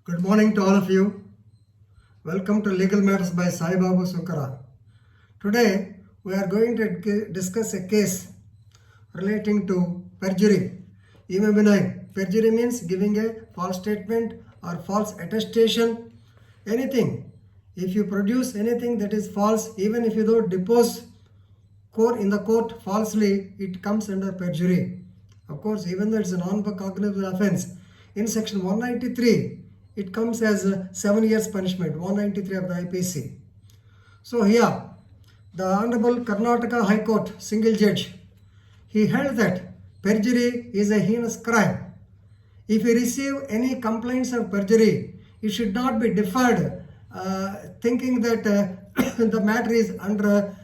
Good morning to all of you. Welcome to Legal Matters by Sai Babu Sunkara. Today we are going to discuss a case relating to perjury. You may be knowing perjury means giving a false statement or false attestation, anything. If you produce anything that is false, even if you don't depose in the court falsely, it comes under perjury. Of course, even though it's a non-cognizable offense, in section 193, it comes as a 7 years punishment, 193 of the IPC. So here, the Honorable Karnataka High Court single judge, he held that perjury is a heinous crime. If you receive any complaints of perjury, it should not be deferred thinking that the matter is under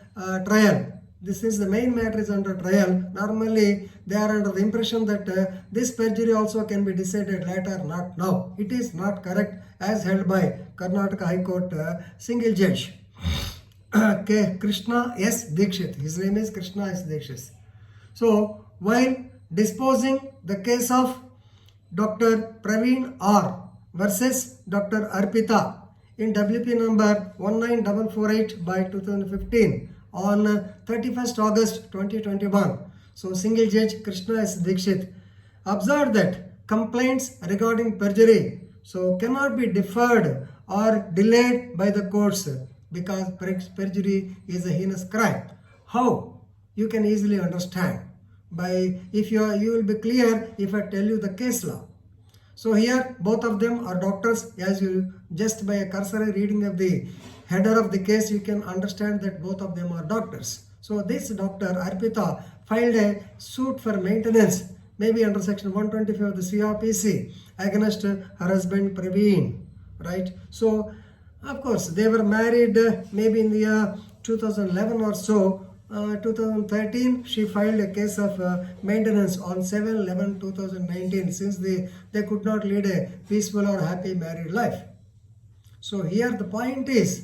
trial. This is the main matter is under trial. Normally, they are under the impression that this perjury also can be decided later, not now. It is not correct as held by Karnataka High Court single judge. Krishna S. Dikshit. His name is Krishna S. Dikshit. So, while disposing the case of Dr. Praveen R. versus Dr. Arpita in WP number 19448 by 2015 on 31st August 2021. So, single judge Krishna S. Dikshit observed that complaints regarding perjury cannot be deferred or delayed by the courts because perjury is a heinous crime. How? You can easily understand by you will be clear if I tell you the case law. So here both of them are doctors. As you just by a cursory reading of the header of the case, you can understand that both of them are doctors. So this Dr. Arpita filed a suit for maintenance, maybe under section 125 of the CRPC, against her husband Praveen, right? So of course they were married maybe in the year 2011 or so. 2013 she filed a case of maintenance on 7/11/2019 since they could not lead a peaceful or happy married life. So here the point is,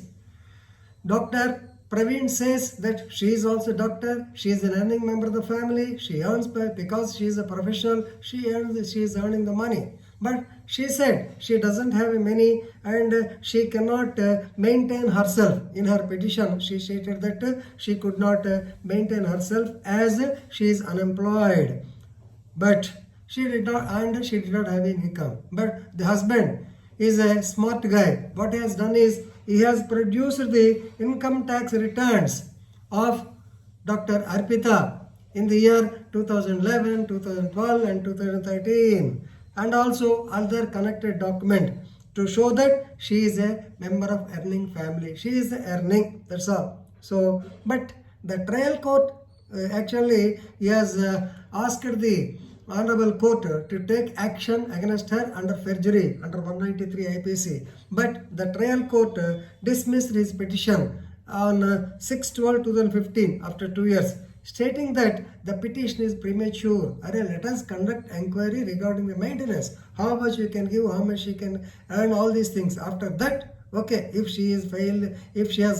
Dr. Praveen says that she is also a doctor, she is an earning member of the family, she earns because she is a professional, she is earning the money. But she said she doesn't have money and she cannot maintain herself. In her petition, she stated that she could not maintain herself as she is unemployed. But she did not have any income. But the husband is a smart guy. What he has done is he has produced the income tax returns of Dr. Arpita in the year 2011, 2012 and 2013. And also other connected document to show that she is a member of earning family. She is earning, that's all. So, but the trial court actually has asked the Honorable Court to take action against her under perjury under 193 IPC. But the trial court dismissed his petition on 6/12/2015 after 2 years, stating that the petition is premature. Let us conduct inquiry regarding the maintenance. How much you can give, how much she can earn, all these things. After that, okay, if she has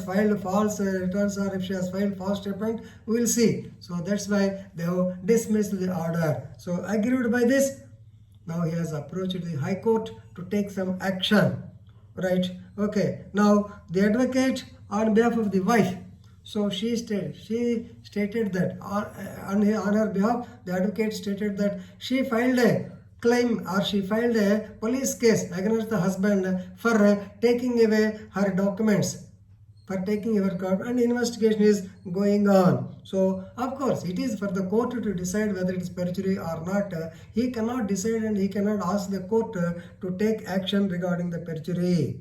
filed false returns or if she has filed false statement, we will see. So that's why they have dismissed the order. So aggrieved by this, now he has approached the High Court to take some action. Right? Okay. Now the advocate on behalf of the wife, so she stated that on her behalf, the advocate stated that she filed a claim or she filed a police case against the husband for taking away her documents, and investigation is going on. So of course it is for the court to decide whether it is perjury or not. He cannot decide and he cannot ask the court to take action regarding the perjury,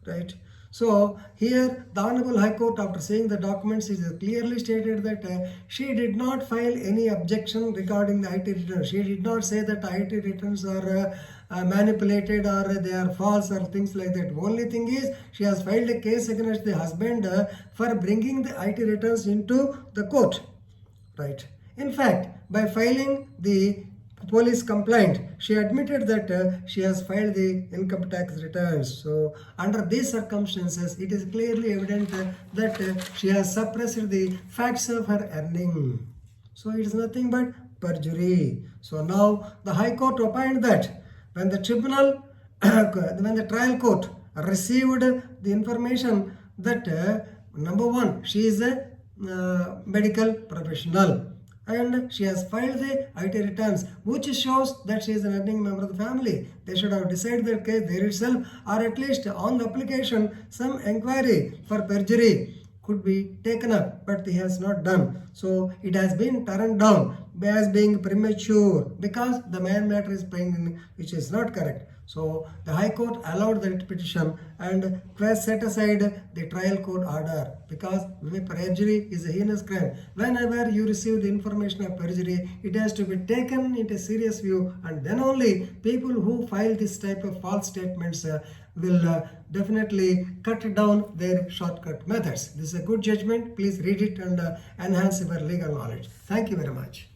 right? So here the Honorable High Court, after seeing the documents, is clearly stated that she did not file any objection regarding the IT returns. She did not say that IT returns are manipulated or they are false or things like that. Only thing is she has filed a case against the husband for bringing the IT returns into the court, right? In fact, by filing the police complaint, she admitted that she has filed the income tax returns. So under these circumstances, it is clearly evident that she has suppressed the facts of her earning. So it is nothing but perjury. So now the High Court opined that when the tribunal when the trial court received the information that number one, she is a medical professional and she has filed the IT returns, which shows that she is an earning member of the family. They should have decided their case there itself, or at least on the application some inquiry for perjury could be taken up, but he has not done. So it has been turned down as being premature because the matter is plain, which is not correct. So the High Court allowed the writ petition and set aside the trial court order because perjury is a heinous crime. Whenever you receive the information of perjury, it has to be taken into serious view, and then only people who file this type of false statements will definitely cut down their shortcut methods. This is a good judgment. Please read it and enhance your legal knowledge. Thank you very much.